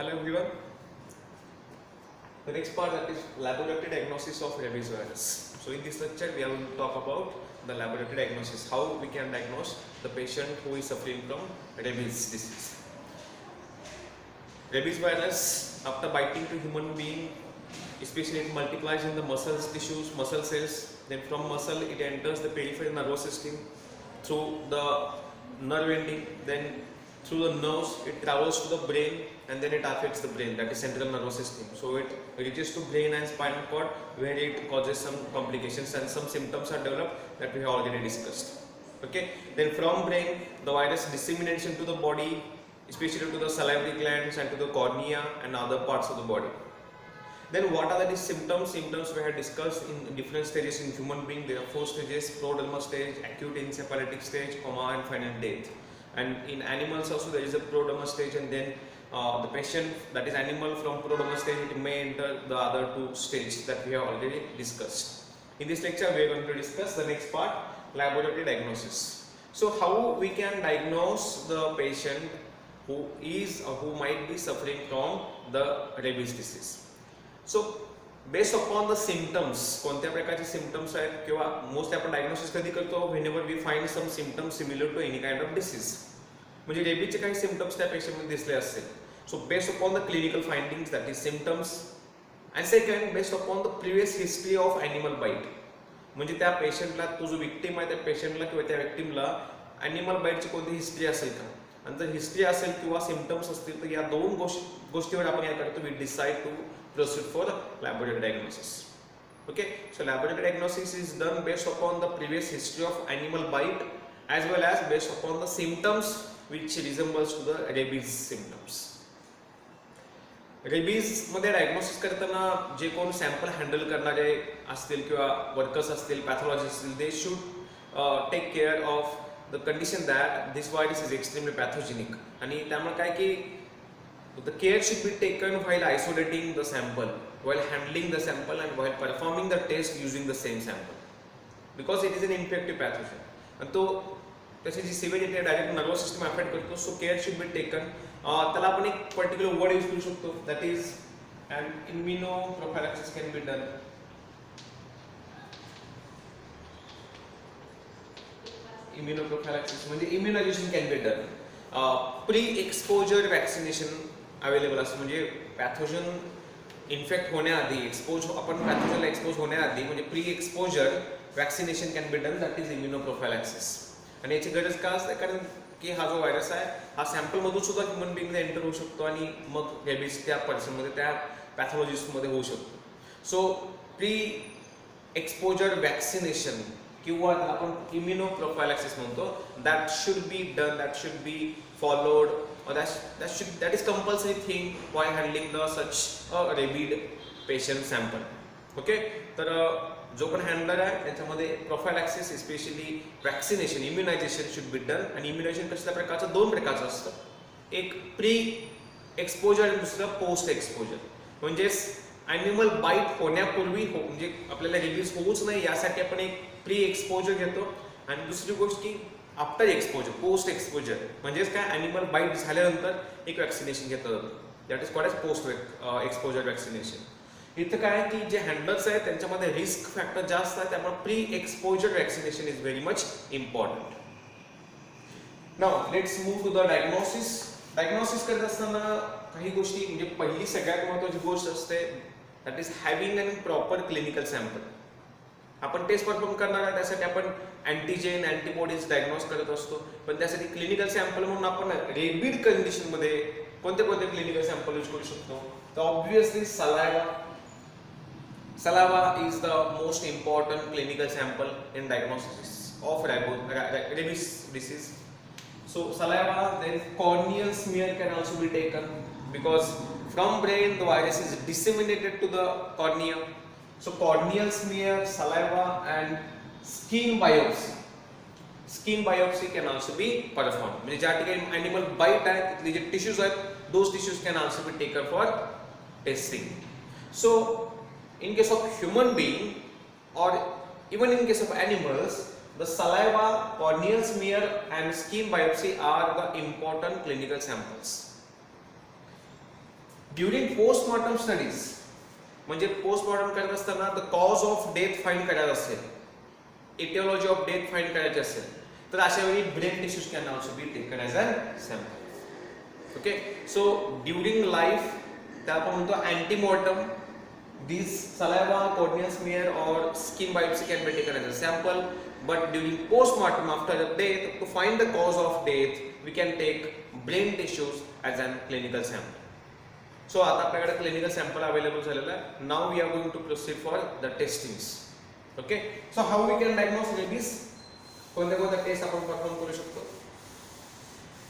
Hello everyone. The next part, that is laboratory diagnosis of rabies virus. So in this lecture we are going to talk about the laboratory diagnosis, how we can diagnose the patient who is suffering from rabies disease. Rabies virus, after biting to human being, especially it multiplies in the muscles, tissues, muscle cells. Then from muscle it enters the peripheral nervous system through the nerve ending, then through the nerves it travels to the brain, and then it affects the brain, that is central nervous system. So it reaches to brain and spinal cord, where it causes some complications and some symptoms are developed that we have already discussed. Okay. Then from brain the virus disseminates into the body, especially to the salivary glands and to the cornea and other parts of the body. Then what are the symptoms? Symptoms we have discussed in different stages in human being. There are 4 stages: prodromal stage, acute encephalitic stage, coma, and final death. And in animals also there is a prodromal stage, and then the patient, that is animal, from prodromal stage it may enter the other 2 stages that we have already discussed. In this lecture we are going to discuss the next part, laboratory diagnosis. So how we can diagnose the patient who is or who might be suffering from the rabies disease. So based upon the symptoms, कोणत्या प्रकारचे symptoms आहेत किंवा most आपण diagnosis कधी करतो, whenever we find some symptoms similar to any kind of disease. म्हणजे रेबीजचे काही symptoms त्या पेशंटमध्ये दिसले असतील. So based upon the clinical findings, that is symptoms, and second based upon the previous history of animal bite. म्हणजे त्या पेशंटला, तो जो विक्टिम आहे त्या पेशंटला किंवा त्या विक्टिमला ॲनिमल बाईटची कोणती हिस्ट्री असेल का, आणि जर हिस्ट्री असेल किंवा सिम्पटम्स असतील तर या 2 गोष्टीवर आपण काय करतो, we decide to proceed for laboratory diagnosis. Okay, so laboratory diagnosis is done based upon the previous history of animal bite as well as based upon the symptoms which resembles to the rabies symptoms. Rabies मध्ये diagnosis करताना जे कोण sample handle करणारे असतील किंवा workers असतील, pathologist असतील, they should take care of the condition that this virus is extremely pathogenic. आणि त्यामुळे काय की the care should be taken while isolating the sample, while handling the sample, and while performing the test using the same sample, because it is an infective pathogen. And तो त्याची जी severity direct nervous system affect करतो. So care should be taken. त्याला आपण एक particular word use करू शकतो, that is and immunoprophylaxis can be done. Immunoprophylaxis म्हणजे immunization can be done. Pre exposure vaccination available असतं, म्हणजे pathogen infect होण्याआधी, आपण पॅथोजनला एक्सपोज होण्याआधी म्हणजे pre exposure vaccination can be done, that is immunoprophylaxis. आणि याची गरज का असते, कारण की हा जो व्हायरस आहे हा सॅम्पलमधून सुद्धा ह्युमन बिंगमध्ये एंटर होऊ शकतो आणि मग रेबीज त्या पर्सनमध्ये, त्या पॅथॉलॉजिस्टमध्ये होऊ शकतो. सो प्री एक्सपोजर वॅक्सिनेशन किंवा आपण इम्युनो प्रोफायलॅक्सिस म्हणतो, that should be done, that should be followed, or that is compulsory thing while handling the such a rabid patient sample. Okay, तर जो पण हँडलर आहे त्याच्यामध्ये prophylaxis, specially vaccination, immunization should be done. आणि immunization कसल्या प्रकारचं, 2 प्रकारचं असतं, एक प्री एक्सपोजर आणि दुसरं पोस्ट एक्सपोजर. म्हणजेच ॲनिमल बाईट होण्यापूर्वी म्हणजे आपल्याला रेबीज होऊच नाही यासाठी आपण एक प्री एक्सपोजर घेतो, आणि दुसरी गोष्ट की आफ्टर एक्सपोजर, पोस्ट एक्सपोजर म्हणजेच काय, ॲनिमल बाईट झाल्यानंतर एक वॅक्सिनेशन घेतलं जातं, that is called as post exposure vaccination. इथं काय आहे की जे हँडलर्स आहेत त्यांच्यामध्ये रिस्क फॅक्टर जास्त आहे, त्यामुळे pre exposure vaccination is very much important. Now let's move to the diagnosis. Diagnosis करत असताना काही गोष्टी, म्हणजे पहिली सगळ्यात महत्त्वाची गोष्ट असते, that is having an proper clinical sample. आपण टेस्ट परफॉर्म करणार आहे त्यासाठी आपण अँटीजेन, अँटीबॉडीज डायग्नोज करत असतो, पण त्यासाठी क्लिनिकल सॅम्पल म्हणून आपण रेबीड कंडिशनमध्ये कोणते कोणते क्लिनिकल सॅम्पल यूज करू शकतो. तर obviously saliva. Saliva is the most important clinical sample in diagnosis of rabies disease. So saliva, then corneal smear can also be taken, because from brain the virus is disseminated to the cornea. So corneal smear, saliva, and skin biopsy. Skin biopsy can also be performed. म्हणजे ज्या ठिकाणी animal bite आहे तिथले जे tissues आहेत, those tissues can also be taken for testing. So in case of human being or even in case of animals, the saliva, corneal smear, and skin biopsy are the important clinical samples. During postmortem studies म्हणजे postmortem करत असताना the cause of death find करायचं असेल, aetiology of death find करायची असेल, तर अशा वेळी brain tissues can also be taken as a sample. Okay, so during life त्या आपण म्हणतो अँटीमॉर्टम, these saliva, corneal smear or skin biopsy can be taken as a sample, but during postmortem after the death, to find the cause of death, we can take brain tissues as an clinical sample. So आता आपल्याकडे clinical sample available झालेला आहे. Now we are going to proceed for the testings. Okay, so how we can diagnose rabies? कोणत्या कोणत्या taste आपण perform करू शकतो?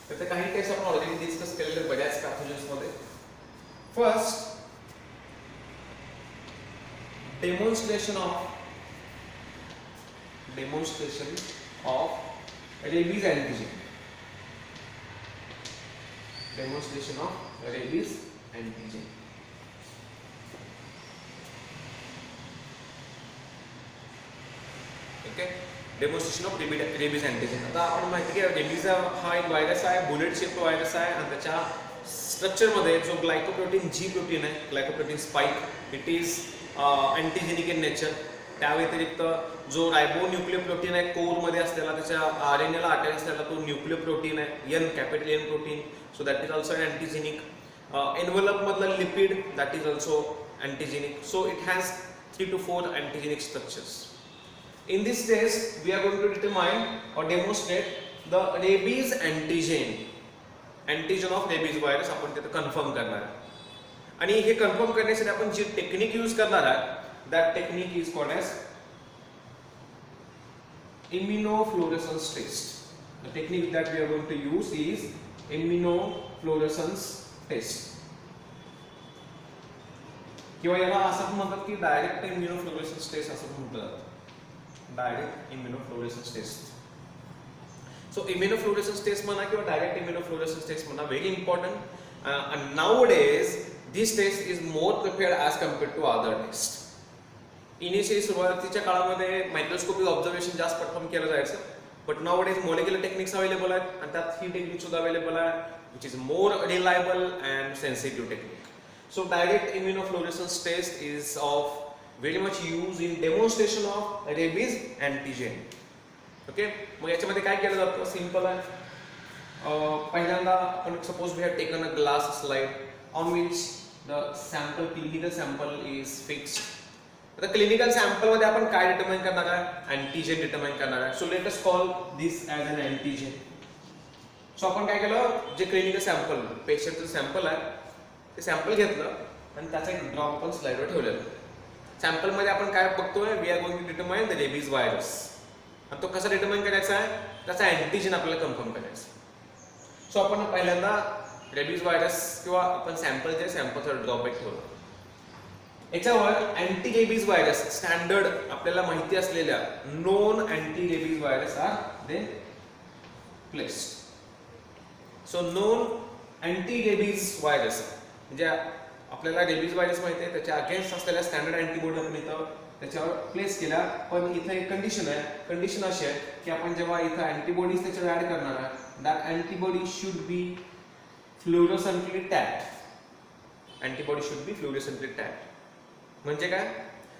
तर काही टेस्ट आपण ऑलरेडी डिस्कस केलेले बऱ्याच पॅथोजन्स मध्ये. First, demonstration of rabies antigen. Demonstration of rabies antigen. Okay, demonstration of rabies antigen. आता आपण माहिती की रेबीज हा एक व्हायरस आहे, बुलेट शेप व्हायरस आहे आणि त्याच्या स्ट्रक्चर मध्ये जो ग्लायकोप्रोटीन जी प्रोटीन आहे, glycoprotein spike, it is antigenic in nature. त्या व्यतिरिक्त जो रायबो न्यूक्लियर प्रोटीन आहे कोर मध्ये असलेला, त्याच्या आरएनएला अटॅच असलेला तो न्यूक्लियर प्रोटीन आहे, N capital N protein, so that is also antigenic. Envelope मधला lipid that is also antigenic. So it has 3 to 4 antigenic structures. In this test, we are going to determine or demonstrate the rabies antigen. Antigen of rabies virus आपण तिथे confirm करणार आहे. आणि हे confirm करण्यासाठी आपण जी technique use करणार आहे, that technique is called as immunofluorescence test. The technique that we are going to use is immunofluorescence test. किंवा याला असं पण म्हणतात की डायरेक्ट इम्युनोफ्लोरेसन्स टेस्ट असं पण म्हटलं जातं. Direct immunofluorescence test. So immunofluorescence test म्हणा किंवा डायरेक्ट इम्युनोफ्लोरेसन्स टेस्ट म्हणा, very important. And nowadays this test is more prepared as compared to other tests. Initially सुरुवातीच्या काळामध्ये मायक्रोस्कोपिक ऑब्झर्वेशन जास्त परफॉर्म केलं जायचं, but nowadays molecular techniques available आहेत आणि त्यात ही टेक्निक सुद्धा अवेलेबल आहे, which is more reliable and sensitive technique. So direct immunofluorescence test is of very much use in demonstration of rabies antigen. Okay, मग याच्यामध्ये काय केलं जातं? सिंपल आहे. पहिल्यांदा आपण suppose we have taken a glass slide on which the sample, clinical sample is fixed. आता clinical sample मध्ये आपण काय डिटरमाइन करणार आहे? अँटीजेन डिटरमाइन करणार आहे. So let us call this as an antigen. So आपण काय केलं, जे क्लिनिकल सॅम्पल पेशंटचं सॅम्पल आहे ते सॅम्पल घेतलं आणि त्याचा एक ड्रॉप आपण स्लाइडवर ठेवलेलं. सॅम्पल मध्ये आपण काय बघतोय? We are going to determine the rabies virus. आणि तो कसा डिटरमाइन करायचा आहे? त्याचा अँटीजेन आपल्याला कन्फर्म करायचा. सो आपण पहिल्यांदा रेबीज व्हायरस किंवा आपण सॅम्पलचे सॅम्पलचा ड्रॉप एक ठेवला. याच्यावर अँटी रेबीज व्हायरस स्टँडर्ड आपल्याला माहिती असलेल्या known anti rabies virus are then placed. So known anti rabies virus म्हणजे आपल्याला रेबीज व्हायरस माहिती आहे, त्याच्या अगेन्स्ट असलेल्या स्टँडर्ड अँटीबॉडी आपण इथं त्याच्यावर प्लेस केला. पण इथं एक कंडिशन आहे. कंडिशन अशी आहे की आपण जेव्हा इथं अँटीबॉडीज त्याच्यावर ऍड करणार आहे, that antibody should be fluorescently tagged. Antibody should be fluorescently tagged. म्हणजे काय?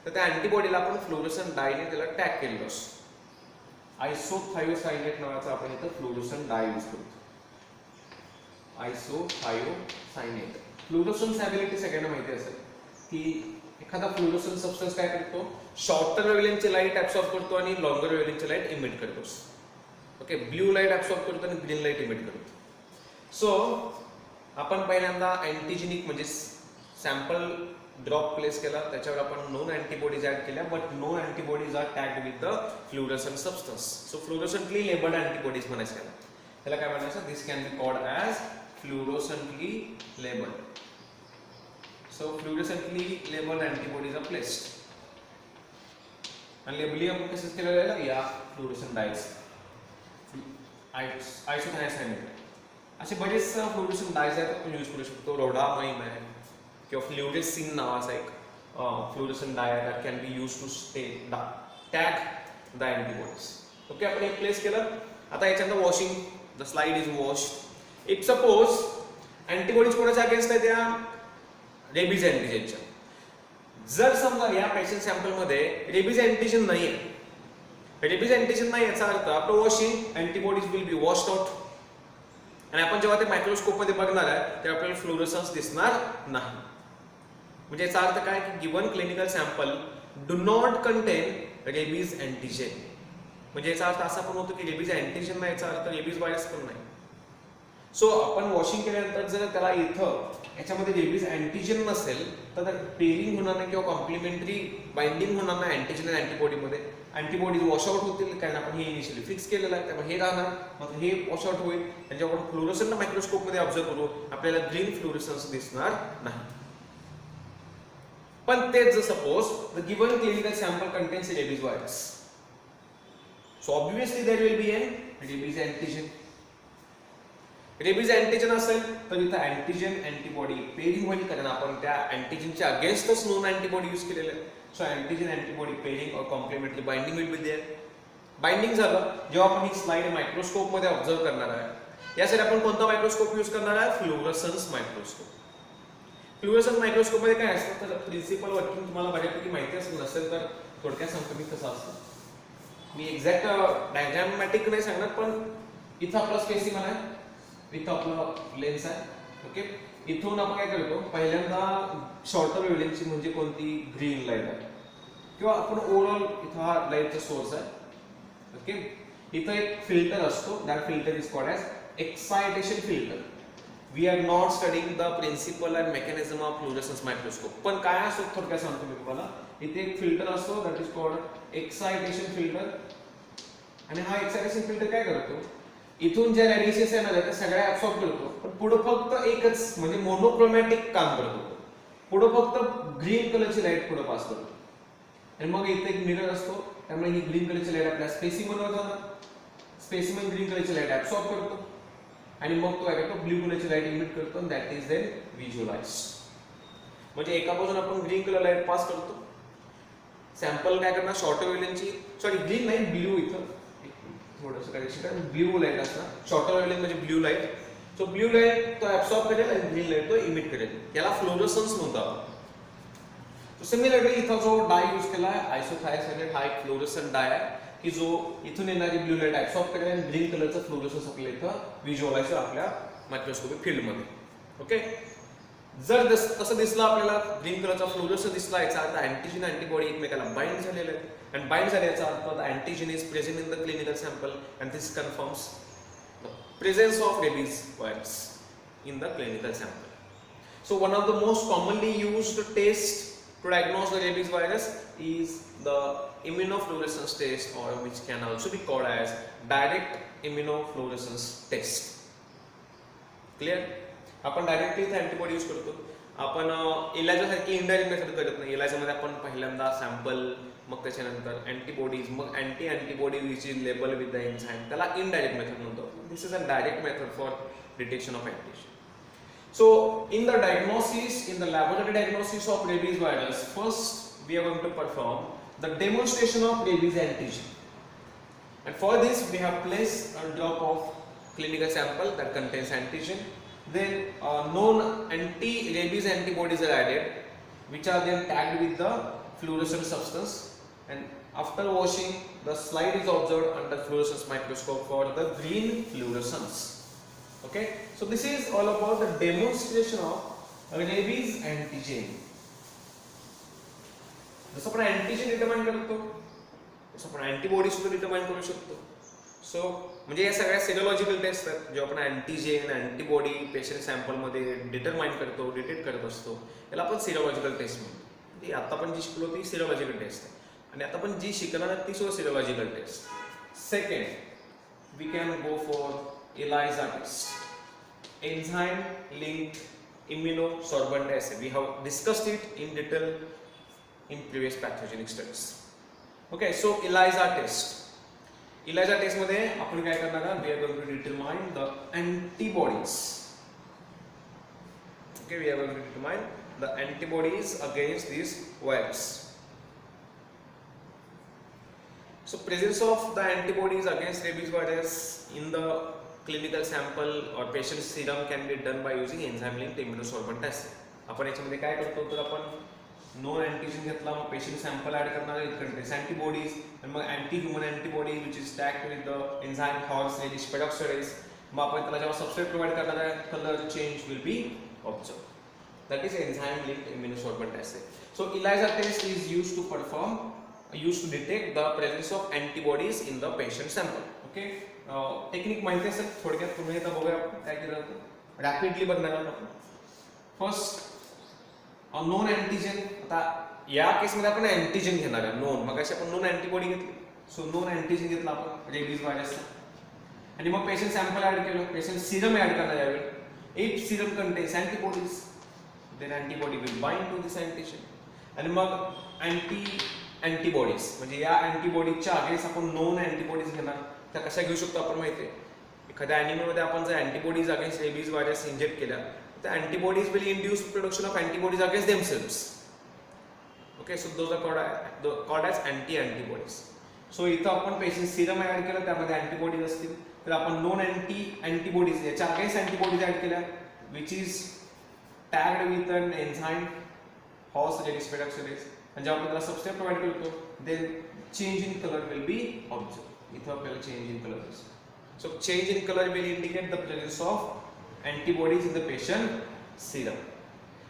तर त्या अँटीबॉडीला आपण फ्लोरोसन डायने त्याला टॅग केलेलं असतो. आयसोथायोसायनेट नावाचा आपण इथं फ्लोरोसन डाय यूज करतो. आयसोथायोसायनेट. फ्लोरोसन्स ॲबिलिटी सगळ्यांना माहिती असेल की एखादा फ्लोरोसन सबस्टन्स काय करतो? शॉर्टर वेव्हलेंथची लाईट ऍब्सॉर्ब करतो आणि लॉंगर वेव्हलेंथची लाईट इमिट करतो. ओके, ब्ल्यू लाईट ऍब्सॉर्ब करतो आणि ग्रीन लाईट इमिट करतो. सो आपण पहिल्यांदा अँटीजेनिक म्हणजे सॅम्पल ड्रॉप प्लेस केला, त्याच्यावर आपण नोन अँटीबॉडीज ऍड केल्या, but no antibodies are tagged with the fluorescent substance. So fluorescently labelled antibodies म्हणायचं त्याला. त्याला काय म्हणायचं? This can be called as fluorescently labelled. So fluorescently labeled antibodies are placed. आणि लेबलिंग आपण कसं केलेलं आहे? या फ्लोरोसन डायस, आयसोथायोसायनेट. असे बरेच फ्लोरोसन डायस आहेत आपण यूज करू शकतो. रोडामाइन आहे किंवा फ्लोरेसिन नावाचा एक फ्लोरोसन डाय आहे, that can be use to tag the antibodies. Okay, आपण एक प्लेस केलं. आता याच्यानंतर washing, the slide is washed. If suppose antibodies कोणाच्या अगेन्स्ट आहे? त्या रेबीज अँटीजेनच्या. जर समजा या पेशंट सॅम्पलमध्ये रेबीज अँटीजन नाही आहे, रेबीज अँटीजन नाही याचा अर्थ आपलं washing antibodies will be washed out, आणि आपण जेव्हा ते मायक्रोस्कोप मध्ये बघणार आहे तेव्हा आपल्याला फ्लोरोसन्स दिसणार नाही. म्हणजे याचा अर्थ काय की given clinical sample do not content rabies antigen. म्हणजे याचा अर्थ असा पण होतो की रेबीज अँटीजन नाही, याचा अर्थ रेबीज व्हायरस पण नाही. सो आपण वॉशिंग केल्यानंतर जर त्याला इथं याच्यामध्ये रेबीज अँटीजन नसेल तर पेरिंग होणार नाही किंवा कॉम्प्लिमेंटरी बाइंडिंग होणार नाही अँटीजन आणि अँटीबॉडीमध्ये. अँटीबॉडीज वॉशआउट होतील कारण आपण हे इनिशियली फिक्स केलेलं आहे, त्यामुळे हे राहणार, मग हे वॉशआउट होईल आणि जेव्हा आपण फ्लोरोसन्ट मायक्रोस्कोपमध्ये ऑब्झर्व करू आपल्याला ग्रीन फ्लोरोसन्स दिसणार नाही. पण तेच जर suppose the given clinical sample contains rabies virus, so obviously there will be an rabies antigen. Rabies antigen असेल तर इथं अँटीजन अँटीबॉडी पेरिंग होईल कारण आपण त्या अँटीजनच्या अगेन्स्टच नोन अँटीबॉडी यूज केलेले आहे. सो अँटीजन अँटीबॉडी पेरिंग और complementary binding will be there. Binding झालं जेव्हा आपण ही स्लाइड मायक्रोस्कोप मध्ये ऑब्झर्व करणार आहे, यासाठी आपण कोणता मायक्रोस्कोप यूज करणार आहे? Fluorescence microscope. फ्लोरोसन्स मायक्रोस्कोप मध्ये काय असतं तर प्रिन्सिपल वर्किंग तुम्हाला बऱ्यापैकी माहिती असेल, नसेल तर थोडक्यात सांगतो मी कसं असतं. मी एक्झॅक्ट डायग्रामॅटिक नाही सांगणार, पण इथं आपला स्पेसिमन आहे, इथं आपला लेन्स आहे. ओके, इथून आपण काय करतो पहिल्यांदा शॉर्टर वेव्हलेंथची म्हणजे कोणती ग्रीन लाईट आहे किंवा आपण ओव्हरऑल इथं हा लाईटचा सोर्स आहे. ओके, इथं एक फिल्टर असतो, that filter is called as excitation filter. We are not studying the principle and mechanism of fluorescence microscope, पण काय असतो थोडक्यात सांगतो मी तुम्हाला. इथे एक फिल्टर असतो that is called excitation filter, आणि हा एक्सायटेशन फिल्टर काय करतो इथून ज्या रेडिएशन्स येणार आहेत त्या सगळ्या ऍब्सॉर्ब करतो, पण पुढे फक्त एकच म्हणजे मोनोक्रोमॅटिक काम करतो, पुढे फक्त ग्रीन कलरची लाईट पुढे पास करतो. आणि मग इथे एक मिरर असतो, त्यामुळे ही ग्रीन कलरची लाईट आपल्या स्पेसिमनवर जाणार, स्पेसिमन ग्रीन कलरची लाईट ऍब्सॉर्ब करतो आणि मग तो काय करतो ब्ल्यू कलरची लाईट इमिट करतो, दॅट इज देन व्हिज्युअलाइज्ड. म्हणजे एका बाजून आपण ग्रीन कलर लाईट पास करतो, सॅम्पल काय करणार शॉर्टर वेव्हलेंथची, सॉरी ग्रीन नाही ब्ल्यू, इथं थोडंसं करेक्शन, ब्ल्यू लाईट असणार, शॉर्टर वेव्हलेंथ म्हणजे blue light. So blue light तो ऍब्सॉर्ब करेल आणि ग्रीन लाईट तो इमिट करेल, याला फ्लोरोसन्स म्हणतो आपण. सिमिलरली इथं जो डाय यूज केला आहे आयसोथायोसाइनेट, हा एक फ्लोरोसन्ट डाय आहे की जो इथून येणारी ब्ल्यू लाईट ऍब्सॉर्ब करेल आणि ग्रीन कलरचं फ्लोरोसन्स आपल्याला इथं व्हिज्युअलाइज आपल्या मायक्रोस्कोपिक फील्डमध्ये. ओके, जर तसं दिसलं आपल्याला ग्रीन कलरचा फ्लोरोसन्स दिसला याचा अर्थ अँटीजन अँटीबॉडी एकमेकाला बाइंड झालेले आहेत, आणि बाइंड झाल्याचा अर्थ antigen is present in the clinical sample and this confirms the presence of rabies virus in the clinical sample. So one of the most commonly used test to diagnose the rabies virus is the immunofluorescence test, or which can also be called as direct immunofluorescence test. Clear? आपण directly इथे antibody use करतो. आपण इलाजासारखी indirect method करत नाही. इलाजामध्ये आपण पहिल्यांदा sample, मग त्याच्यानंतर अँटीबॉडीज, मग antibody which is label with the enzyme, त्याला इनडायरेक्ट मेथड म्हणतो. This is a direct method for detection of antigen. So in the diagnosis, in the laboratory diagnosis of rabies virus, first we are going to perform the demonstration of rabies antigen, and for this we have placed a drop of clinical sample that contains antigen. Then known anti-rabies antibodies are added, which are then tagged with the fluorescent substance, and after washing the slide is observed under fluorescence microscope for the green fluorescence. Okay, so this is all about the demonstration of rabies antigen. जसं आपण antigen determine करतो तसं आपण antibody सुद्धा determine करू शकतो. So म्हणजे या सगळ्या सिरोलॉजिकल टेस्ट आहेत, जेव्हा आपण अँटीजन अँटीबॉडी पेशंट सॅम्पल मध्ये डिटरमाइन करतो, डिटेक्ट करत असतो, याला आपण सिरोलॉजिकल टेस्ट म्हणतो. म्हणजे आता आपण जी शिकलो ती सिरोलॉजिकल टेस्ट आहे, आणि आता आपण जी शिकणार आहोत ती सुद्धा serological test. Second, we can go for ELISA test, enzyme linked immunosorbent assay. We have discussed it in detail in previous pathogenic studies. Okay, so ELISA test. ELISA test मध्ये आपण काय करणार आहोत? We are going to determine the antibodies. Okay, we are going to determine the antibodies against this virus. So presence of the antibodies against rabies virus in the clinical sample or patient serum can be done by using enzyme linked immunosorbent assay. आपण याच्यामध्ये काय करतो तर आपण non antigen घेतला, मग patient sample add करणार, contains antibodies, आणि मग anti human antibody which is tag with the enzyme horseradish peroxidase. मग आपण त्याला जेव्हा सबस्ट्रेट प्रोव्हाइड करणार आहे, colour change will be observe. That is enzyme linked immunosorbent assay. So ELISA test is used to detect the presence of antibodies in the patient sample. Okay. Technique माहिती असेल थोडक्यात, तुम्ही आता बघूया काय केलं जातं. रॅपिडली बघणार आहोत आपण. First non antigen. आता या केसमध्ये आपण अँटीजन घेणार आहे नोन. मग अशी आपण नोन अँटीबॉडी घेतली. सो नोन अँटीजन घेतला आपण रेबीज व्हायरसचा, आणि मग पेशंट सॅम्पल ऍड केलं, पेशंट सिरम ऍड करणार यावेळी. If Serum contains antibodies then antibody will bind to this antigen. आणि मग अँटीबॉडीज म्हणजे या अँटीबॉडीजच्या अगेन्स्ट आपण नोन अँटीबॉडीज घेणार. त्या कशा घेऊ शकतो आपण माहिती आहे, एखाद्या ॲनिमलमध्ये आपण जर antibodies against rabies virus inject केल्या तर antibodies will induce production of antibodies against themselves. Okay, so those are called as antibodies. So इथं आपण पेशंट सिरम ऍड केलं, त्यामध्ये अँटीबॉडीज असतील, तर आपण नोन अँटीबॉडीज याच्या अगेन्स्ट अँटीबॉडीज ऍड केल्या which is tagged with an enzyme horse radish peroxidase, आणि जेव्हा आपण त्याला सबस्ट्रेट प्रोव्हाइड करतो then change in color will be observed. इथं आपल्याला change in color दिसतो. So change in color will indicate the presence of antibodies in the patient serum.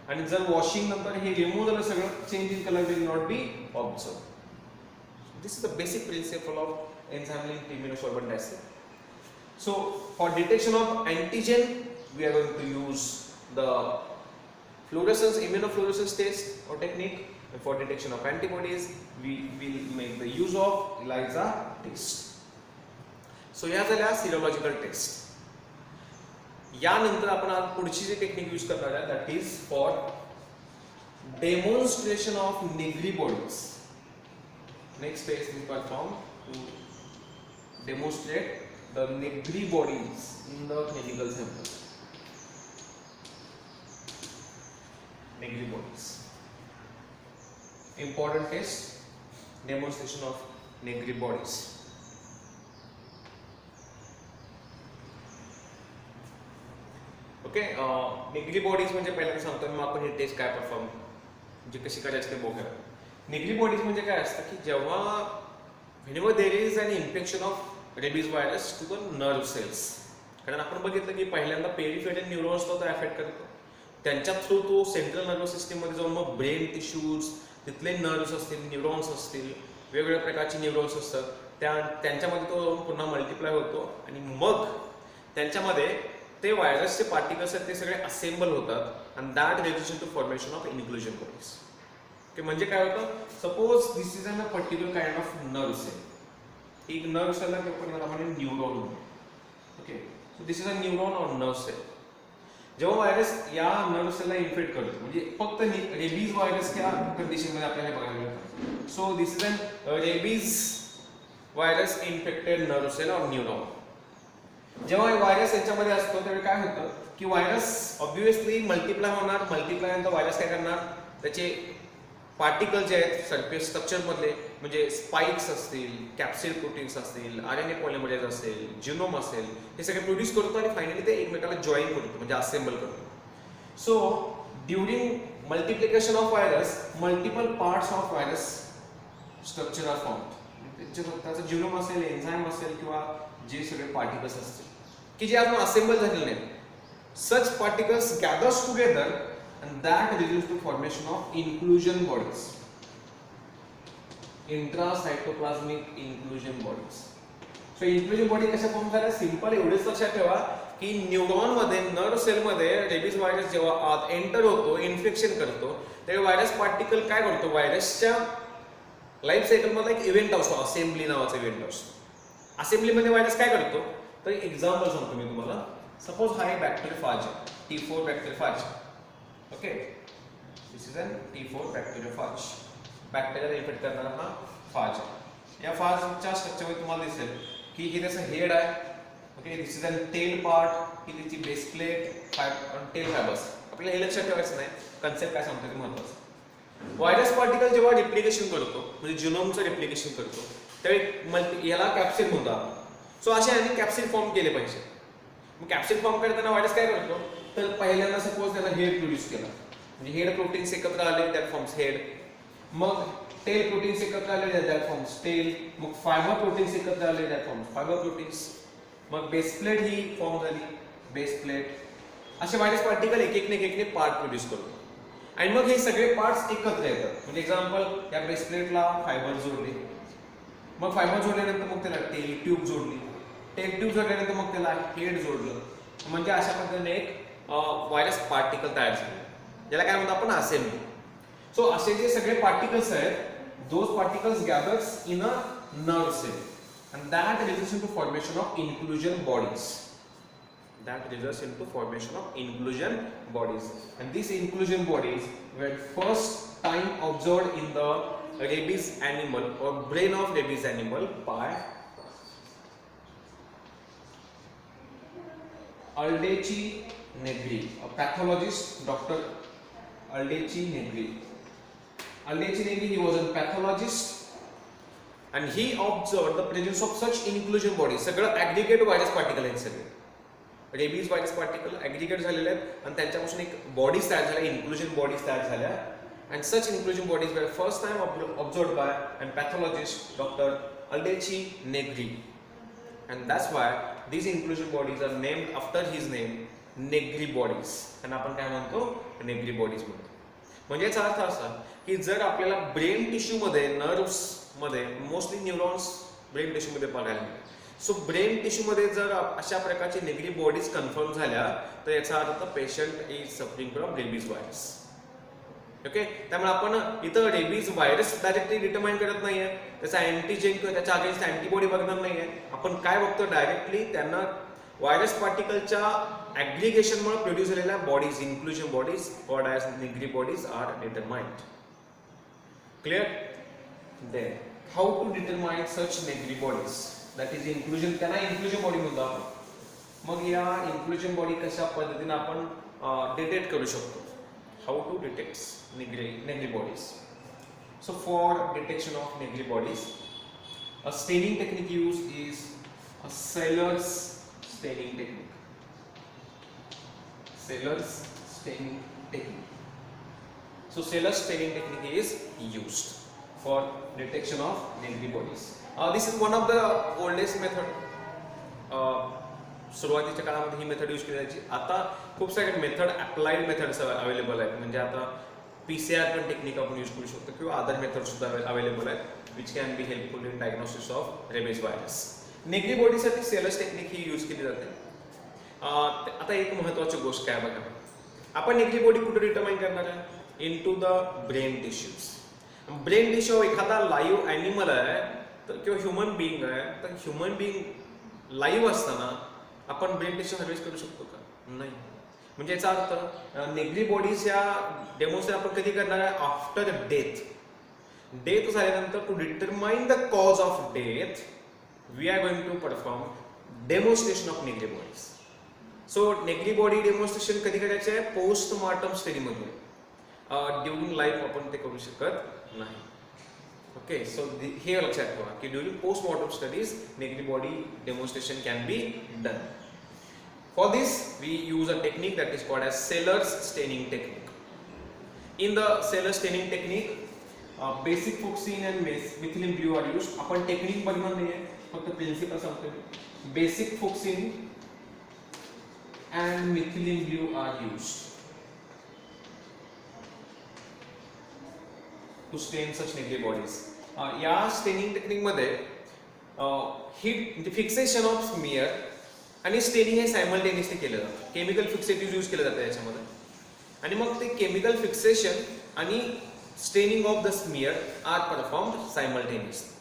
आणि जर वॉशिंग नंतर हे रिमूव्ह झालं सगळं, change in color will not be observed. This is the basic principle of enzyme linked immunosorbent assay. So for detection of antigen we are going to use the fluorescence, immunofluorescence test or technique, and for detection of antibodies we will make the use of ELISA test. So या झाल्या serological test. यानंतर आपण आज पुढची जी technique use करणार आहे that is for demonstration of Negri bodies. Next test we perform to demonstrate the Negri bodies in the clinical sample. Negri bodies. Important test, demonstration of Negri bodies. Okay, Negri bodies म्हणजे पहिल्यांदा सांगतो मग आपण ही taste काय perform म्हणजे कशी करायची ते बघूया. Negri bodies म्हणजे काय असतं की जेव्हा whenever there is an infection of rabies virus to the nerve cells, कारण आपण बघितलं की पहिल्यांदा पेरिफेरल न्यूरॉन्स तो अफेक्ट करतो, त्यांच्या थ्रू तो सेंट्रल नर्वस सिस्टीम मध्ये जाऊन मग ब्रेन टिश्यूज, तिथले नर्व्स असतील, न्यूरॉन्स असतील, वेगवेगळ्या प्रकारचे न्यूरॉन्स असतात, त्यांच्यामध्ये तो जाऊन पुन्हा मल्टिप्लाय होतो, आणि मग त्यांच्यामध्ये ते व्हायरसचे पार्टिकल्स आहेत ते सगळे असेंबल होतात, and that relation to formation of inclusion bodies. Okay, म्हणजे काय होतं, suppose this is a particular kind of nerve cell. एक नर्व सेलला आपण neuron. Okay, so this is a neuron or nerve cell. जेव्हा व्हायरस या nerve सेलला infect करतो, म्हणजे फक्त रेबीज व्हायरस त्या कंडिशनमध्ये आपल्याला बघायला मिळतं. So this is an rabies virus infected nerve cell or neuron. जेव्हा व्हायरस याच्यामध्ये असतो त्यावेळी काय होतं की व्हायरस ऑब्व्हियसली मल्टिप्लाय होणार, मल्टिप्लाय नंतर व्हायरस काय करणार, त्याचे पार्टिकल जे आहेत सरफेस स्ट्रक्चर मधले म्हणजे स्पाइक्स असतील, कॅप्सिड प्रोटीन्स असतील, आरएनए पॉलिमरेज असेल, जिनोम असेल, हे सगळे प्रोड्यूस करतो आणि फायनली ते एकमेकाला जॉईन करतो म्हणजे असेंबल करतो. So during multiplication of virus multiple parts of virus structure are formed. त्याचं जिनोम असेल, एन्झाइम असेल किंवा जे सगळे पार्टिकल्स असतील की जे अजून असेंबल झालेले नाहीत, such particles gathers together and that leads to formation of inclusion bodies, intracytoplasmic inclusion bodies. So inclusion body कशा फॉर्म झाल्या, सिंपल एवढेच लक्षात ठेवा की न्यूरॉन मध्ये, नर्व सेल मध्ये रेबीज व्हायरस जेव्हा आत एंटर होतो, इन्फेक्शन करतो, तेव्हा व्हायरस पार्टिकल काय करतो, व्हायरसच्या लाईफ सायकल मध्ये एक इव्हेंट असतो, असेंब्ली नावाचा इव्हेंट असतो. असेंब्ली मध्ये व्हायरस काय करतो, तर एक्झाम्पल सांगतो मी तुम्हाला. सपोज हा आहे bacteriophage, T4 bacteriophage. Okay, this is an T4 bacteriophage. बॅक्टेरियाला इन्फेक्ट करणारा हा फाज. या फाजच्या स्ट्रक्चरमध्ये तुम्हाला दिसेल की हे त्याचं हेड आहे. Okay, this is an tail part, ही त्याची बेस प्लेट, टेल फायबर्स. आपल्याला हे लक्षात ठेवायचं नाही, कन्सेप्ट काय सांगतो ते महत्त्वाचं. व्हायरस पार्टिकल जेव्हा रिप्लिकेशन करतो म्हणजे जिनोमचं रिप्लिकेशन करतो त्यावेळी याला कॅप्सिड म्हणतात. सो असे अनेक कॅप्सिड फॉर्म केले पाहिजे. मग कॅप्सिड फॉर्म करताना व्हायरस काय करतो, तर पहिल्यांदा सपोज त्याला हेड प्रोड्यूस केला, म्हणजे हेड प्रोटीन्स एकत्र आले दॅट फॉर्म्स हेड, मग टेल प्रोटीन्स एकत्र आले दॅट फॉर्म्स टेल, मग फायबर प्रोटीन्स एकत्र आले दॅट फॉर्म्स फायबर प्रोटीन्स, मग बेस प्लेट ही फॉर्म झाली बेस प्लेट. असे व्हायरस पार्टिकल एक एकने पार्ट प्रोड्यूस करतो आणि मग हे सगळे पार्ट्स एकत्र येतात. म्हणजे एक्झाम्पल या बेस प्लेटला फायबर जोडले, मग फायबर जोडल्यानंतर मग त्याला टेल ट्यूब जोडली, टेल ट्यूब जोडल्यानंतर मग त्याला हेड जोडलं, म्हणजे अशा पद्धतीने एक व्हायरस पार्टिकल तयार झाले, ज्याला काय म्हणतो आपण असेंबली. सो असे जे सगळे पार्टिकल्स आहेत those particles gathers in a nerve cell and that results into formation of inclusion bodies. That results into formation of inclusion bodies, and these inclusion bodies were first time observed in the rabies animal or brain of rabies animal by Aldeci Negri, a pathologist, Dr. Aldeci Negri. Aldeci Negri, he was a pathologist and he observed the presence of such inclusion bodies. सगळं aggregate virus particle आहेत सगळे, rabies virus particle aggregate झालेले आहेत आणि त्यांच्यापासून एक bodies तयार झाल्या, inclusion bodies तयार झाल्या. And such inclusion bodies were first time observed by a pathologist, Dr. Aldeci Negri. And that's why these inclusion bodies are named after his name, Negri bodies. आणि आपण काय म्हणतो, Negri bodies म्हणतो. म्हणजे याचा अर्थ असा की जर आपल्याला ब्रेन टिश्यू मध्ये, नर्व्स मध्ये मोस्टली न्यूरॉन्स ब्रेन टिश्यू मध्ये बघायला मिळतात. सो ब्रेन टिश्यू मध्ये जर अशा प्रकारची नेगरी बॉडीज कन्फर्म झाल्या तर याचा अर्थ patient is suffering from rabies virus. Okay, त्यामुळे आपण इथं रेबीज व्हायरस डायरेक्टली डिटरमाइन करत नाहीये, त्याचा अँटीजेन किंवा त्याच्या अगेन्स्ट अँटीबॉडी बघणार नाहीये. आपण काय बघतो, डायरेक्टली त्यांना व्हायरस पार्टिकलच्या ऍग्रीगेशनमुळे प्रोड्यूस झालेल्या बॉडीज, इन्क्लुजन बॉडीज और as Negri bodies are determined. Clear? Then how to determine such negri bodies, that is inclusion, त्यांना inclusion body म्हणतो आपण. मग या inclusion body कशा पद्धतीने आपण डिटेक्ट करू शकतो? How to detect negri bodies? So for detection of negri bodies, a staining technique used is a Sellers staining technique. Sellers staining technique. So Sellers staining technique is used for detection of negri bodies. This is one of the oldest method. सुरुवातीच्या काळामध्ये ही method use केली जायची. आता खूप सारे method applied methods available आहेत. म्हणजे आता PCR पण टेक्निक आपण यूज करू शकतो किंवा अदर मेथड सुद्धा अवेलेबल आहेत which can be helpful in diagnosis of rabies virus. Negri बॉडीसाठी सेलर्स टेक्निक ही यूज केली जाते. आता एक महत्त्वाची गोष्ट काय बघा, आपण नेगरी बॉडी कुठे डिटरमाइन करणार आहे? Into the brain tissues. Brain tissue एखादा लाईव्ह ॲनिमल आहे तर किंवा ह्युमन बिईंग आहे, तर ह्युमन बिईंग लाईव्ह असताना आपण ब्रेन टिश्यू हार्वेस्ट करू शकतो का? नाही. म्हणजे याचा अर्थ नेगरी बॉडीज या डेमॉन्स्ट्रेट आपण कधी करणार आहे? After death. डेथ झाल्यानंतर to determine the cause of death we are going to perform demonstration of Negri bodies. So Negri body demonstration कधी करायचे आहे? पोस्टमॉर्टम स्टडीमध्ये. ड्युरिंग लाईफ आपण ते करू शकत नाही. ओके, सो हे लक्षात ठेवा की during postmortem studies Negri body demonstration can be done. For this, we use a technique that is called as Sellers staining technique. In the Sellers staining technique, basic fuchsin and methylene blue are used. आपण technique बघणार नाहीये, फक्त principal सांगतो. Basic fuchsin and methylene blue are used to stain such negri bodies. या staining technique मध्ये ही fixation of smear आणि staining हे simultaneously केलं जातं. केमिकल फिक्सेटिव्ह यूज केलं जातं याच्यामध्ये. आणि मग ते केमिकल फिक्सेशन आणि staining of the smear are performed simultaneously.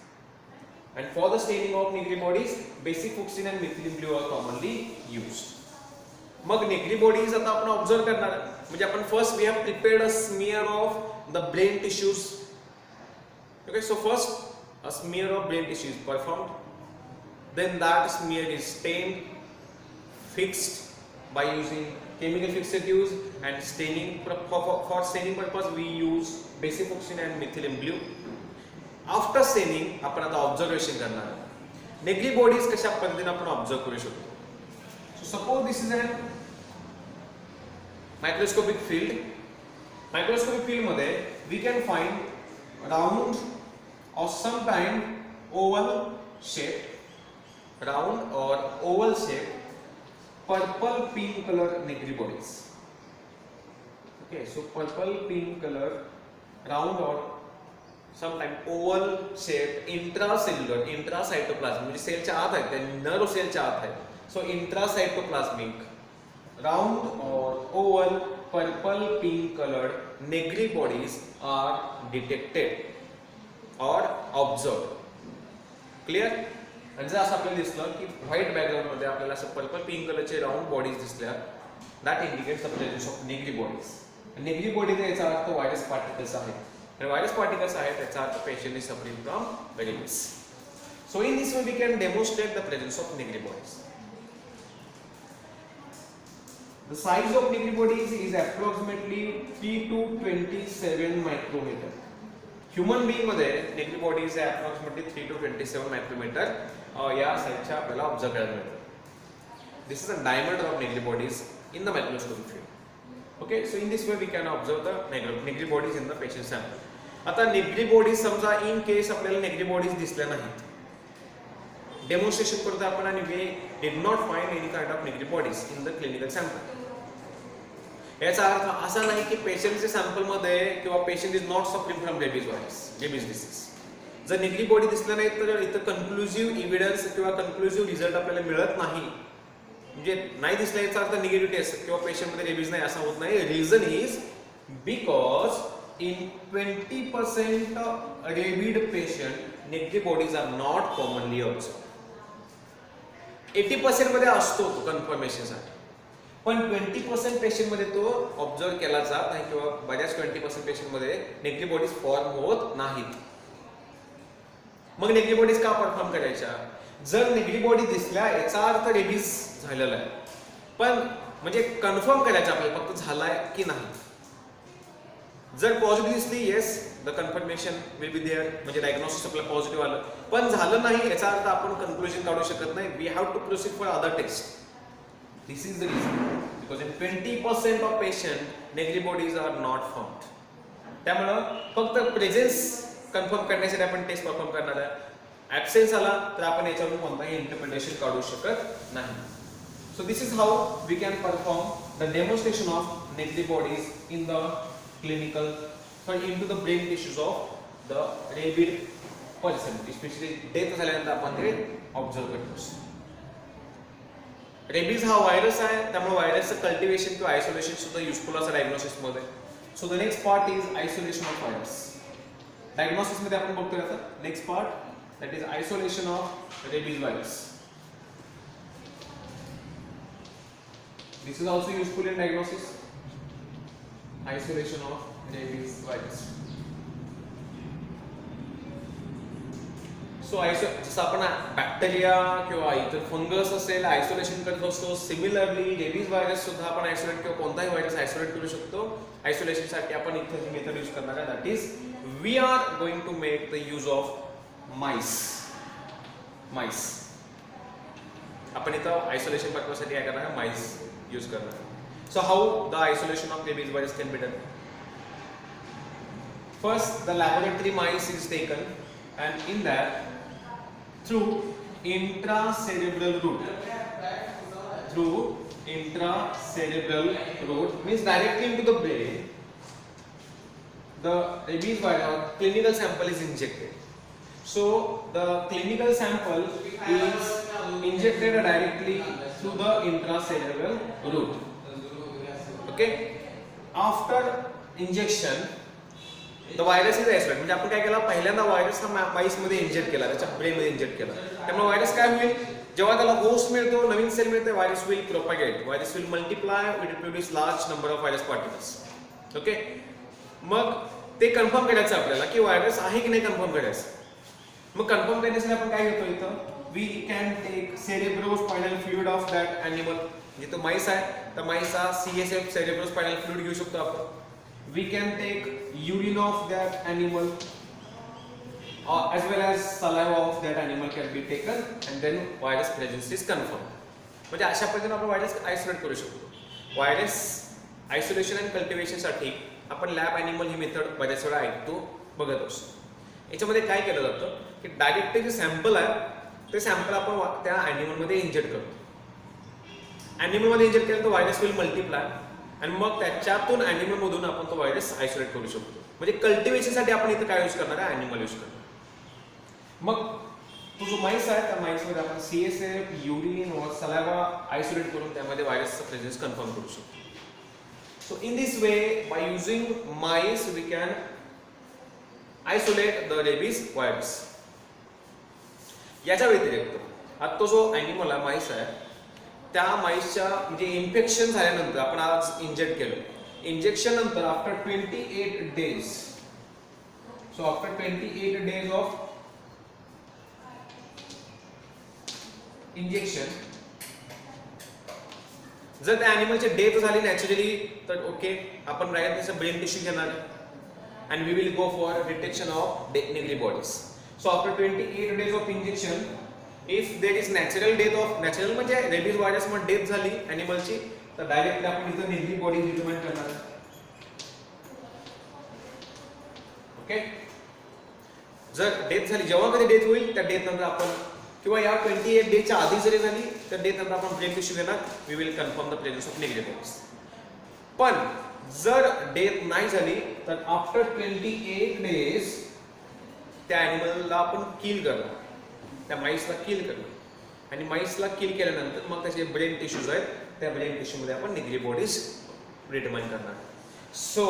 And for the staining of Negri bodies basic fuchsin and methylene blue are commonly used. मग नेगरी बॉडीज आता आपण ऑब्झर्व करणार, म्हणजे आपण first we have prepared a smear of the brain tissues. Okay, so first a smear of brain tissue is performed, then that smear is stained, fixed by using chemical fixatives and staining. For staining purpose we use basic fuchsin and methylene blue. After staining आपण आता observation करणार आहोत. Negri bodies कशा पद्धतीने आपण observe करू शकतो. So suppose this is an microscopic field microscopic field मध्ये we can find round or sometime oval shape, round or oval shape, purple pink color negri bodies. Okay, so purple pink color, round or sometime oval shape, intracellular, intracytoplasmic म्हणजे सेलच्या आत आहे, ते nerve सेलच्या आत आहे. So intracytoplasmic, round or oval, purple pink colored negri bodies are detected or observed. Clear? आणि जर असं आपल्याला दिसलं की व्हाईट बॅकग्राऊंड मध्ये आपल्याला असं पर्पल पिंक कलरचे राऊंड बॉडीज दिसल्या, that indicates the presence of Negri bodies. Negri bodies याचा अर्थ व्हायरस पार्टिकल्स आहेत. आणि व्हायरस पार्टिकल्स आहेत याचा अर्थ patient is suffering from rabies. So in this way we can demonstrate the presence of Negri bodies. The size of negri bodies is approximately 3 to 27 micrometer. Human being मध्ये Negri bodies आहे approximately 3 to 27 micrometer या साईजच्या आपल्याला ऑब्झर्व करायला मिळतात. This is a diameter of Negri bodies in the microscopic field. Okay, so in this way we can observe the Negri bodies in the patient sample. आता Negri bodies समजा in case आपल्याला Negri bodies दिसल्या नाहीत, demonstration करतो आपण आणि we did not find any kind of Negri bodies in the clinical sample. याचा अर्थ असा नाही की पेशंटच्या सॅम्पल मध्ये किंवा patient is not suffering from rabies virus, rabies disease. जर नेग्री बॉडी दिसल्या नाही तर इथं कन्क्लुसिव्ह इव्हिडन्स किंवा कन्क्लुसिव्ह रिझल्ट आपल्याला मिळत नाही. म्हणजे नाही दिसल्या याचा अर्थ निगेटिव्ह टेस्ट किंवा पेशंट मध्ये रेबीज नाही असं होत नाही. Reason is because in 20% rabid patient Negri bodies are not commonly observe. 80% मध्ये असतो कन्फर्मेशन साठी, पण 20% पेशंट मध्ये तो ऑब्झर्व केला जात नाही किंवा बऱ्याच 20% पेशंट मध्ये नेग्री बॉडीज फॉर्म होत नाहीत. मग नेग्री बॉडीज का परफॉर्म करायच्या? जर नेग्री बॉडी दिसल्या याचा अर्थ रेबीज झालेला आहे, पण म्हणजे कन्फर्म करायचं आपल्याला फक्त झालाय की नाही. जर पॉझिटिव्ह दिसली yes the confirmation will be there, म्हणजे डायग्नोसिस आपल्याला पॉझिटिव्ह आलं, पण झालं नाही याचा अर्थ आपण कन्क्लुजन काढू शकत नाही. We have to proceed for other test. This is the reason because in 20% of patient negri bodies are not found. त्यामुळे फक्त प्रेझेन्स कन्फर्म करण्यासाठी आपण टेस्ट परफॉर्म करणार आहे. ॲब्सेन्स आला तर आपण याच्यावरून कोणताही इंटरप्रिटेशन काढू शकत नाही. So this is how we can perform the demonstration of Negri bodies in the clinical into the brain tissues of the rabid person, especially death झाल्यानंतर आपण ते ऑब्झर्व करतो. रेबीज हा व्हायरस आहे, त्यामुळे व्हायरसचं कल्टिवेशन किंवा आयसोलेशन सुद्धा युजफुल असं डायग्नोसिस मध्ये. So the next part is isolation of virus. Diagnosis मध्ये आपण बघतोय आता next part that is isolation of rabies virus. This is also useful in diagnosis. Isolation of rabies virus. So जसं आपण bacteria किंवा इतर फंगस असेल आयसोलेशन करत असतो, सिमिलरली रेबीज व्हायरस सुद्धा आपण आयसोलेट किंवा कोणताही व्हायरस आयसोलेट करू शकतो. आयसोलेशन साठी आपण इथे जी मेथड यूज करणार आहे that is we are going to make the use of mice. आपण इथं आयसोलेशन पर्पजसाठी काय करणार आहे, माइस यूज करणार. So how the isolation of rabies virus can be done. First the laboratory mice is taken and in that through intracerebral route means directly into the brain the rabies virus clinical sample is injected. So the clinical sample is injected directly through the intracerebral route. Okay, after injection the virus is isolated. म्हणजे आपण काय केलं, पहिल्यांदा virus हा MICE मध्ये inject केला, त्याच्या brain मध्ये इंजेक्ट केला. त्यामुळे व्हायरस काय होईल, जेव्हा त्याला होस्ट मिळतो, नवीन सेल मिळते, virus will propagate, virus will multiply, will produce large number of virus particles. Okay, मग ते कन्फर्म करायचं आपल्याला की व्हायरस आहे की नाही कन्फर्म करायचं. मग कन्फर्म करण्यासाठी आपण काय घेतो इथं, we can take cerebrospinal fluid of that animal. म्हणजे तो माईस आहे तर माईसचा CSF सेरेब्रोस्पायनल फ्लुइड घेऊ शकतो आपण. We can take urine of that animal as well as saliva of that animal can be taken and then virus presence is confirmed. म्हणजे अशा पद्धतीने आपण व्हायरस आयसोलेट करू शकतो. व्हायरस आयसोलेशन आणि कल्टिवेशन साठी आपण लॅब ॲनिमल ही मेथड बऱ्याच वेळा ऐकतो, बघत असतो. याच्यामध्ये काय केलं जातं की डायरेक्ट जे सॅम्पल आहे ते सॅम्पल आपण त्या ॲनिमलमध्ये इंजेक्ट करतो. ॲनिमलमध्ये इंजेक्ट केलं तर व्हायरस विल मल्टिप्लाय आणि मग त्याच्यातून ॲनिमलमधून आपण तो व्हायरस आयसोलेट करू शकतो. म्हणजे कल्टिवेशनसाठी आपण इथं काय यूज करणार आहे, ॲनिमल यूज करणार. मग तो जो माईस आहे त्या माईसमध्ये आपण CSF, युरिन व सलाइवा आयसोलेट करून त्यामध्ये व्हायरसचा प्रेझेन्स कन्फर्म करू शकतो. So in this way, by using mice, we can isolate the rabies virus. याच्या व्यतिरिक्त आता तो जो ॲनिमल आहे, माईस आहे, त्या माईसच्या म्हणजे इन्फेक्शन झाल्यानंतर आपण आज इंजेक्ट केलं, इंजेक्शन नंतर after 28 days, so after 28 days of injection जर त्या ॲनिमलची डेथ झाली नॅचरली तर ओके, आपण राईट त्याचं ब्रेन टिश्यू घेणार and we will go for detection of Negri bodies. So after 28 days of injection if there is natural death of, natural म्हणजे rabies virus मध्ये डेथ झाली ॲनिमलची तर डायरेक्टली आपण इथं निगरी बॉडीज डिटरमाइन करणार. ओके, जर डेथ झाली, जेव्हा कधी डेथ होईल त्या डेथ नंतर आपण किंवा या 28 डेजच्या आधी जरी झाली तर डेथ नंतर आपण ब्रेन टिश्यू घेणार, we will confirm the presence of Negri bodies. पण जर डेथ नाही झाली तर आफ्टर 28 days त्या ॲनिमलला आपण किल करणार, त्या माईसला किल करणार आणि माईसला किल केल्यानंतर मग त्याचे ब्रेन टिश्यूज आहेत त्या ब्रेन टिश्यूमध्ये आपण निगरी बॉडीज डिटरमाइन करणार. सो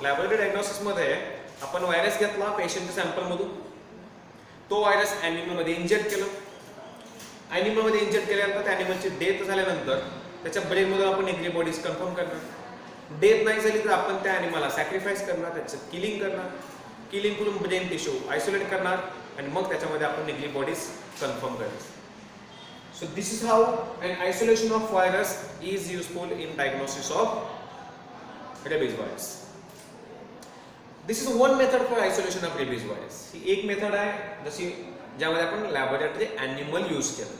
लॅबोरेटरी डायग्नोसिसमध्ये आपण व्हायरस घेतला पेशंटच्या सॅम्पलमधून, तो व्हायरस ॲनिमलमध्ये इंजेक्ट केला, ॲनिमलमध्ये इंजेक्ट केल्यानंतर त्या ॲनिमलची डेथ झाल्यानंतर त्याच्या ब्रेनमधून आपण निगरी बॉडीज कन्फर्म करणार. डेथ नाही झाली तर आपण त्या ॲनिमलला सॅक्रिफाईस करणार, त्याचं किलिंग करणार, किलिंग करून ब्रेन टिश्यू आयसोलेट करणार आणि मग त्याच्यामध्ये आपण निगरी बॉडीज कन्फर्म करणार. So this is how an isolation of virus is useful in diagnosis of rabies virus. This is one method for isolation of rabies virus. ही एक method आहे जशी ज्यामध्ये आपण लॅबोरेटरी ॲनिमल यूज केलं.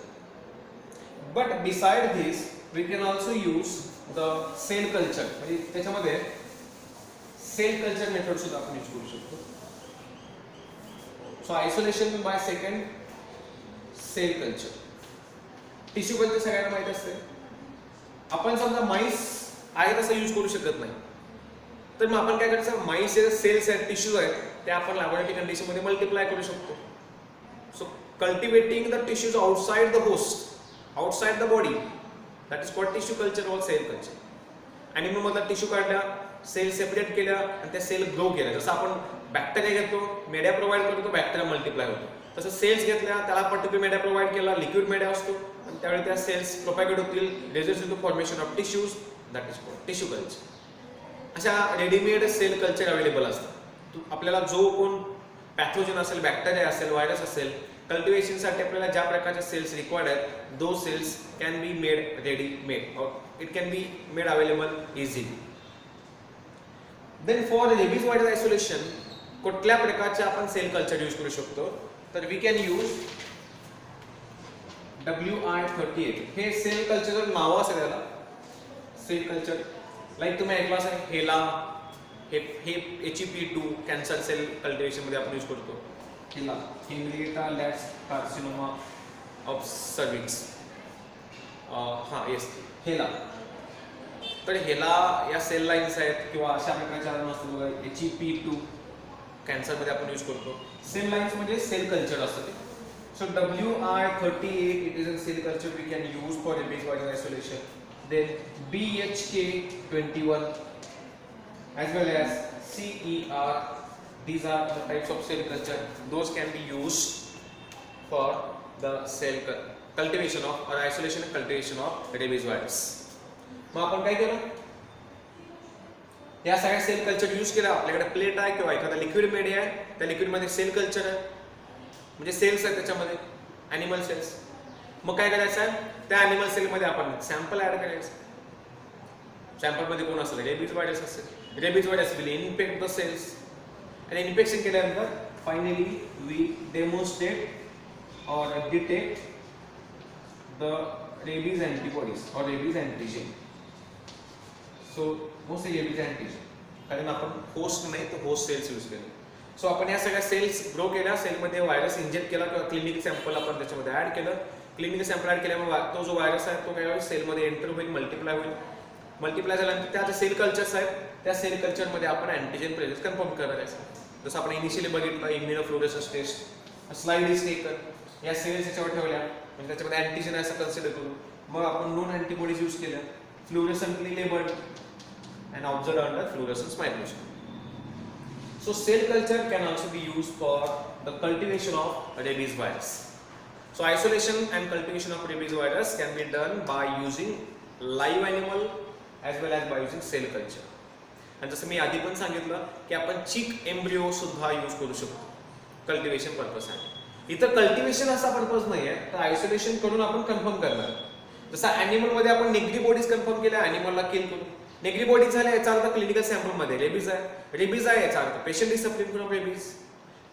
But beside this we can also use the cell culture, म्हणजे त्याच्यामध्ये sale culture method सुद्धा आपण यूज करू शकतो. So isolation by second cell culture. Tissue culture सगळ्यांना माहित असते. आपण समजा माईस आहे तसं यूज करू शकत नाही तर मग आपण काय करायचं, माईसचे सेल्स आहेत, टिश्यूज आहेत ते आपण लॅबोरेटरी कंडिशनमध्ये मल्टिप्लाय करू शकतो. So cultivating the tissues outside the host, outside the body, that is called tissue culture or cell culture. Animal मधला टिश्यू काढला, सेल सेपरेट केल्या आणि त्या सेल ग्रो केल्या. जसं आपण बॅक्टेरिया घेतो, मेडिया प्रोव्हाइड करतो, तो बॅक्टेरिया मल्टिप्लाय होतो. तसं सेल्स घेतल्या, त्याला पर्टिक्युलर मेडिया प्रोव्हाइड केला, लिक्विड मेडिया असतो आणि त्यावेळी त्या सेल्स प्रोपॅगेट होतील, results in the formation of tissues, that is called tissue culture. अशा रेडीमेड सेल कल्चर अवेलेबल असतात. आपल्याला जो कोण पॅथोजन असेल, बॅक्टेरिया असेल, व्हायरस असेल, कल्टिवेशनसाठी आपल्याला ज्या प्रकारचे सेल्स रिक्वायर्ड आहेत though cells can be made ready made or it can be made available easily. Then for rabies virus isolation कुठल्या प्रकारचे आपण सेल कल्चर यूज करू शकतो तर वी कॅन यूज WI38. हे सेल कल्चरचं नाव असेल त्याला, सेल कल्चर लाईक तुम्ही ऐकलं असेल हेला, हे HEP2 कॅन्सर सेल कल्टिवेशन मध्ये आपण यूज करतो. HeLa, Henrietta Lacks carcinoma of cervix, yes HeLa. तर हेला या सेल लाईन्स आहेत किंवा अशा प्रकारच्या असतात बघा, HEP2 कॅन्सर मध्ये आपण यूज करतो. सेल लाईन्स म्हणजे सेल कल्चर असतं ते. So WI38 it is a cell culture we can use for rabies virus isolation. Then BHK21 as well as CER, these are the types of cell culture, those can be used for the cell cultivation of or isolation and cultivation of rabies virus. मग आपण काय केलं, या सगळ्या sale culture use केला. आपल्याकडे plate आहे किंवा एखादा लिक्विड मीडिया आहे, त्या लिक्विड मध्ये सेल कल्चर आहे म्हणजे सेल्स आहेत त्याच्यामध्ये, ॲनिमल सेल्स. मग काय करायचं आहे, त्या ॲनिमल सेलमध्ये आपण सॅम्पल ऍड करायचं. सॅम्पलमध्ये कोण असेल, रेबीज व्हायरस असेल, rabies virus will infect the cells आणि इन्फेक्शन केल्यानंतर finally we demonstrate or detect the rabies antibodies or rabies antigen. So mostly rabies antigen कारण आपण होस्ट नाही तर होस्ट सेल्स यूज केले. सो आपण या सगळ्या सेल्स ग्रो केल्या, सेलमध्ये व्हायरस इंजेक्ट केला किंवा क्लिनिकल सॅम्पल आपण त्याच्यामध्ये ऍड केलं. क्लिनिकल सॅम्पल ऍड केल्यामुळे तो जो व्हायरस आहे तो काय होईल, सेलमध्ये एंटर होईल, मल्टिप्लाय होईल. मल्टिप्लाय झाल्यानंतर त्या सेल कल्चर्स आहेत, त्या सेल कल्चरमध्ये आपण अँटीजेन प्रेझेन्स कन्फर्म करणार आहे. जसं आपण इनिशियली बघितलं इम्युनोफ्लोरेसन्स टेस्ट, स्लाइड इज टेकन, या सेल्स याच्यावर ठेवल्या म्हणजे त्याच्यामध्ये अँटीजेन आहे असं कन्सिडर करू. मग आपण नोन अँटीबॉडीज यूज केल्या, fluorescently labelled and observed under fluorescence microscope. So cell culture can also be used for the cultivation of rabies virus. So isolation and cultivation of rabies virus can be done by using live animal as well as by using cell culture. आणि जसं मी आधी पण सांगितलं की आपण चिक embryo सुद्धा use करू शकतो कल्टिवेशन पर्पजसाठी. इथं कल्टिवेशन असा पर्पज नाही आहे, तर आयसोलेशन करून आपण कन्फर्म करणार. जसं ॲनिमलमध्ये आपण नेगरी बॉडीज कन्फर्म केल्या, ॲनिमलला किल करून नेगरी बॉडीज झाल्या, याचा अर्थ क्लिनिकल सॅम्पलमध्ये रेबीज आहे, रेबीज आहे याचा अर्थ patient is suffering from rabies.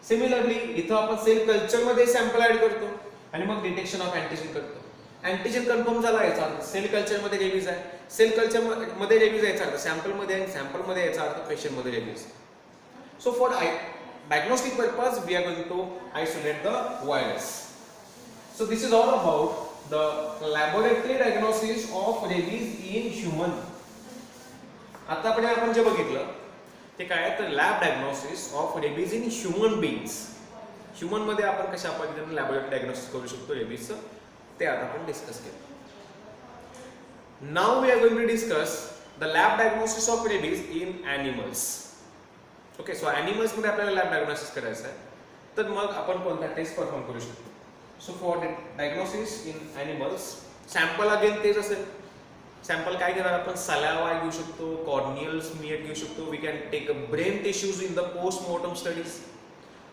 Similarly इथं आपण सेल कल्चरमध्ये सॅम्पल ऍड करतो आणि मग डिटेक्शन ऑफ अँटीजन करतो. अँटीजन कन्फर्म झाला याचा अर्थ सेल कल्चरमध्ये रेबीज आहे, सेल कल्चरमध्ये रेबीज आहे याचा अर्थ सॅम्पलमध्ये आहे, सॅम्पलमध्ये याचा अर्थ पेशंटमध्ये rabies. So for diagnostic purpose we are going to isolate the virus. So this is all about the laboratory diagnosis of rabies in human. आता आपण जे बघितलं ते काय आहे, तर lab diagnosis of rabies in human beings. Human मध्ये आपण कशा पद्धतीने लॅबोरेटरी डायग्नोसिस करू शकतो रेबीजचं, ते आता आपण डिस्कस केलं. Now we are going to discuss the lab diagnosis of rabies in animals. Okay, so animals मध्ये आपल्याला लॅब डायग्नोसिस करायचं आहे, तर मग आपण कोणता टेस्ट परफॉर्म करू शकतो. So for diagnosis in animals sample again तेच असेल. सॅम्पल काय घेणार आपण, सलावा घेऊ शकतो, कॉर्नियल स्मियर घेऊ शकतो. We can take brain tissues in the postmortem studies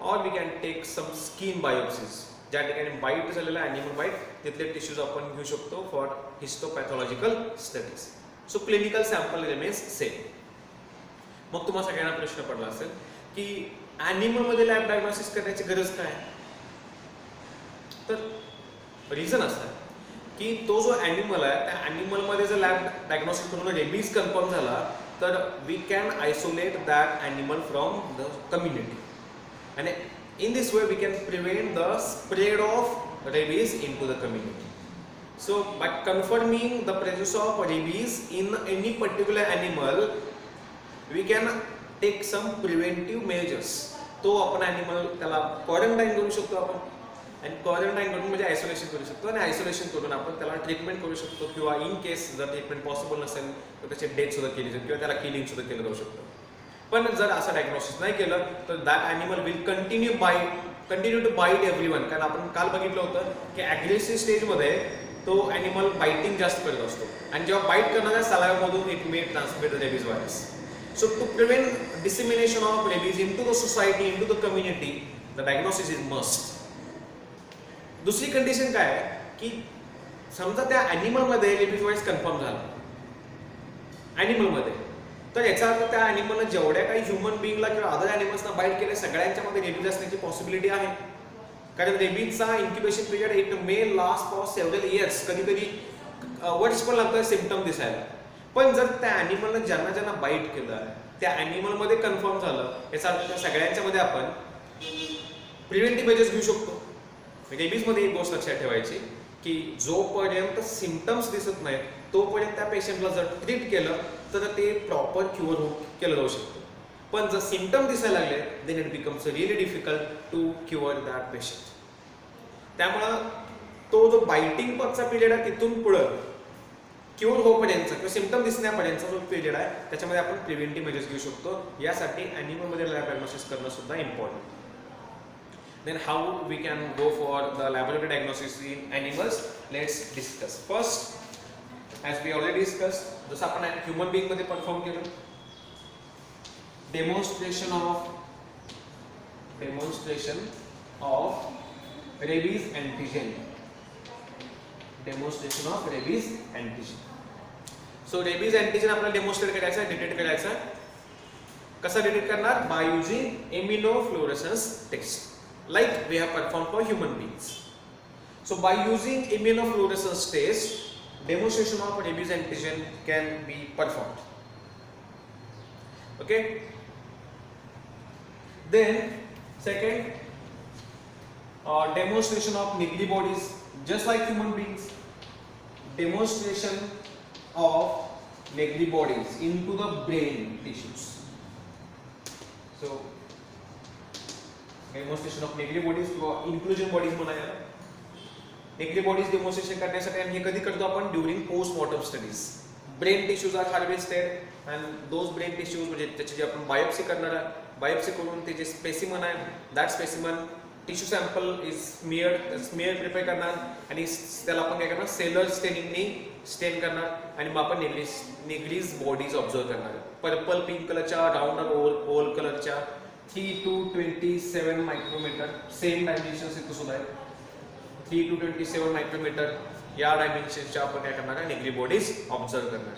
or we can take some skin biopsies. ज्या ठिकाणी बाईट झालेला ॲनिमल बाईट तिथले टिश्यूज आपण घेऊ शकतो for histopathological studies. So clinical sample remains same. मग तुम्हाला सगळ्यांना प्रश्न पडला असेल की ॲनिमल मध्ये लॅब डायग्नोसिस करण्याची गरज काय. तर रिझन असं आहे की तो जो ॲनिमल आहे त्या ॲनिमलमध्ये जर लॅब डायग्नोसिस करून रेबीज कन्फर्म झाला तर we can isolate that animal from the community and in this way we can prevent the spread of rabies into the community. So by confirming the presence of rabies in any particular animal we can take some preventive measures. तो आपण animal त्याला quarantine करू शकतो आपण, आणि quarantine करून म्हणजे isolation करू शकतो, आणि आयसोलेशन करून आपण त्याला ट्रीटमेंट करू शकतो, किंवा इन केस जर ट्रीटमेंट पॉसिबल नसेल तर त्याची डेथ सुद्धा केली जाईल किंवा त्याला किलिंग सुद्धा केलं जाऊ शकतं. पण जर असं डायग्नोसिस नाही केलं तर that animal will continue to bite everyone. कारण आपण काल बघितलं होतं की ॲग्रेसिव्ह स्टेजमध्ये तो ॲनिमल बाईटिंग जास्त करत असतो, आणि जेव्हा बाईट करणाऱ्या सलाईव्हामधून it may transmit the rabies virus. So to prevent dissemination of rabies into the society, into the community, the diagnosis is must. दुसरी कंडिशन काय आहे की समजा त्या ॲनिमल मध्ये रेबीज व्हायरस कन्फर्म झाला ॲनिमल मध्ये, तर याचा अर्थ त्या ॲनिमलनं जेवढ्या काही ह्युमन बिंगला किंवा अदर ॲनिमल्सना बाईट केले सगळ्यांच्या मध्ये रेबीज असण्याची पॉसिबिलिटी आहे. कारण रेबीजचा incubation period it may last for several years, कधी कधी वर्ष पण लागतात सिम्पटम दिसायला. पण जर त्या ॲनिमलनं ज्यांना बाईट केलं त्या ॲनिमल मध्ये कन्फर्म झालं, याचा अर्थ त्या सगळ्यांच्या मध्ये आपण प्रिव्हेंटिव्ह मेजर्स घेऊ शकतो. रेबीज मध्ये एक गोष्ट लक्षात ठेवायची की जोपर्यंत सिम्पटम्स दिसत नाहीत तोपर्यंत त्या पेशंटला जर ट्रीट केलं तर ते प्रॉपर क्युअर केलं जाऊ शकतं. पण जर सिम्पटम दिसायला लागले then it becomes really difficult to cure that patient. त्यामुळं तो जो बाईटिंग पॉटचा पिरियड आहे तिथून पुढं क्युअर होईपर्यंत किंवा सिम्पटम दिसण्यापर्यंतचा जो पिरियड आहे त्याच्यामध्ये आपण प्रिव्हेंटिव्ह मेजर्स घेऊ शकतो. यासाठी ॲनिमलमध्ये लॅब डायग्नोसिस करणं सुद्धा important. Then how we can go for the laboratory diagnosis in animals? Let's discuss. First, as we already discussed, जसं आपण ह्युमन बीइंग मध्ये परफॉर्म केलं, demonstration of rabies antigen. Demonstration of rabies antigen. So rabies antigen आपल्याला demonstrate करायचं, detect करायचं. कसं detect करणार? By using immunofluorescence test like we have performed for human beings. So by using immunofluorescence test, demonstration of rabies antigen can be performed. Okay. Then second, demonstration of Negri bodies, just like human beings. Demonstration of Negri bodies into the brain tissues. So demonstration of negative bodies किंवा inclusion bodies म्हणायला. Negative bodies demonstration करण्यासाठी आणि हे कधी करतो आपण during postmortem studies. Brain tissues are harvested and those brain tissues म्हणजे त्याची जे आपण बायोप्सी करणार आहे, बायोप्सी करून ते जे स्पेसिमन आहे that specimen tissue sample is smear prepare करणार आणि त्याला आपण काय करणार सेलर स्टेनिंगनी स्टेन करणार आणि मग आपण नेग्रीज बॉडीज ऑब्झर्व करणार. पर्पल पिंक कलरच्या राऊंड ओव्हल कलरच्या 3 to 27 मायक्रोमीटर सेम डायमेन्शन्स इथं सुद्धा आहे. 3 to 27 मायक्रोमीटर या डायमेन्शनच्या आपण काय करणार आहे नेग्री बॉडीज ऑब्झर्व करणार.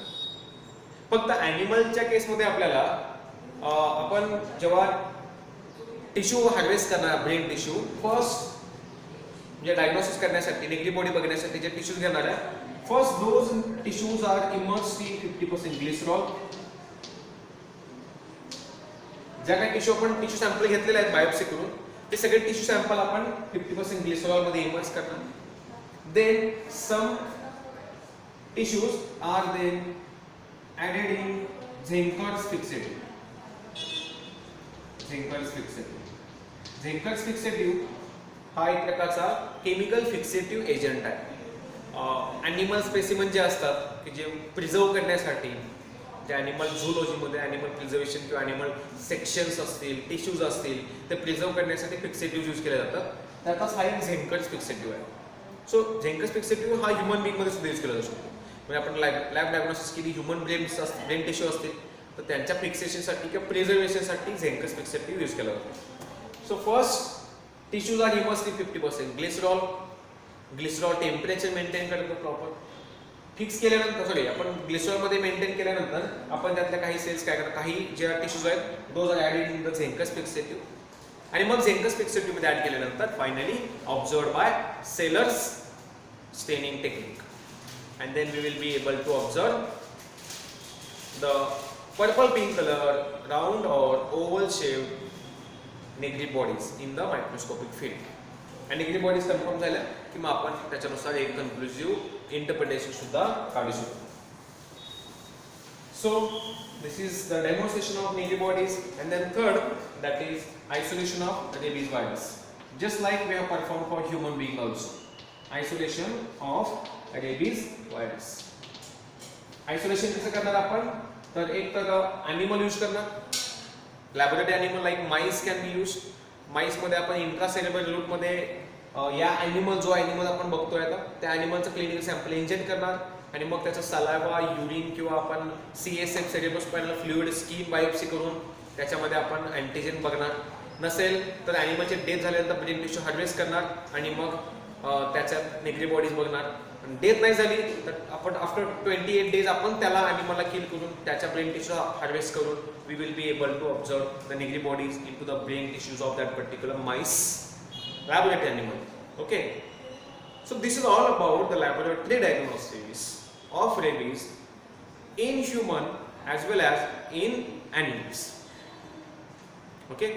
फक्त ॲनिमलच्या केसमध्ये आपल्याला आपण जेव्हा टिश्यू हार्वेस्ट करणार ब्रेन टिश्यू फर्स्ट म्हणजे डायग्नोसिस करण्यासाठी नेग्री बॉडी बघण्यासाठी जे टिश्यूज घेणार आहे first those tissues are immersed in 50% glycerol. ज्या काही टिश्यू आपण टिश्यू सॅम्पल घेतलेले आहेत बायोप्सी करून ते सगळे टिश्यू सॅम्पल आपण 50% ग्लिसरॉल मध्ये इमर्स करणार. Then some tissues are then added in Zenker's fixative. Zenker's fixative हा एक प्रकारचा केमिकल फिक्सेटिव्ह एजंट आहे. ॲनिमल स्पेसिमन जे असतात की जे प्रिझर्व करण्यासाठी जे ॲनिमल झूलॉजीमध्ये ॲनिमल प्रिझर्वेशन किंवा ॲनिमल सेक्शन्स असतील टिश्यूज असतील ते प्रिझर्व करण्यासाठी फिक्सेटिव्ह यूज केले जातात. त्यातच हा एक झेंकर्स फिक्सेटिव्ह आहे. सो झेंकर्स फिक्सेटिव्ह हा ह्युमन बीइंगमध्ये सुद्धा यूज केला जाऊ शकतो. म्हणजे आपण लॅब डायग्नोसिस केली ह्युमन ब्रेन टिश्यू असतील तर त्यांच्या फिक्सेशनसाठी किंवा प्रिझर्वेशनसाठी झेंकर्स फिक्सेटिव्ह यूज केला जातो. So first tissues are immersed in 50% glycerol temperature maintain करतो प्रॉपर. फिक्स केल्यानंतर सॉरी आपण ग्लिसरॉलमध्ये मेंटेन केल्यानंतर आपण त्यातल्या काही सेल्स काय करतात काही ज्या टिश्यूज आहेत those are added in the Zenker's fixative आणि मग झेंकस फिक्सेटिव्ह मध्ये ॲड केल्यानंतर finally observed by Seller's staining technique and then we will be able to observe the purple pink colour round or oval shaped Negri bodies in the microscopic field. आणि Negri bodies confirm झाल्या की मग आपण त्याच्यानुसार एक कन्क्लुसिव्ह interpretation सुद्धा काढू शकतो. So this is the demonstration of Negri bodies, and then third that is isolation of rabies virus. Just like we have performed for human being also. Isolation of rabies virus. Isolation कसं करणार आपण तर एक तर animal use करणार. Laboratory animal like mice can be used. माइस मध्ये आपण intracerebral route मध्ये या ॲनिमल जो ॲनिमल आपण बघतोय आता त्या ॲनिमलचं क्लिनिकल सॅम्पल इंजेक्ट करणार आणि मग त्याचा सलाइवा युरिन किंवा आपण CSF cerebrospinal fluid skin biopsy करून त्याच्यामध्ये आपण अँटीजेन बघणार. नसेल तर ॲनिमलचे डेथ झाल्यानंतर ब्रेन टिश्यू हार्वेस्ट करणार आणि मग त्याच्यात नेग्री बॉडीज बघणार. डेथ नाही झाली तर आपण आफ्टर 28 डेज आपण त्याला ॲनिमलला किल करून त्याच्या ब्रेन टिश्यू हार्वेस्ट करून we will be able to observe the Negri bodies into the brain tissues of that particular mice laboratory animal. Okay, so this is all about the laboratory diagnosis of rabies in human as well as in animals. Okay.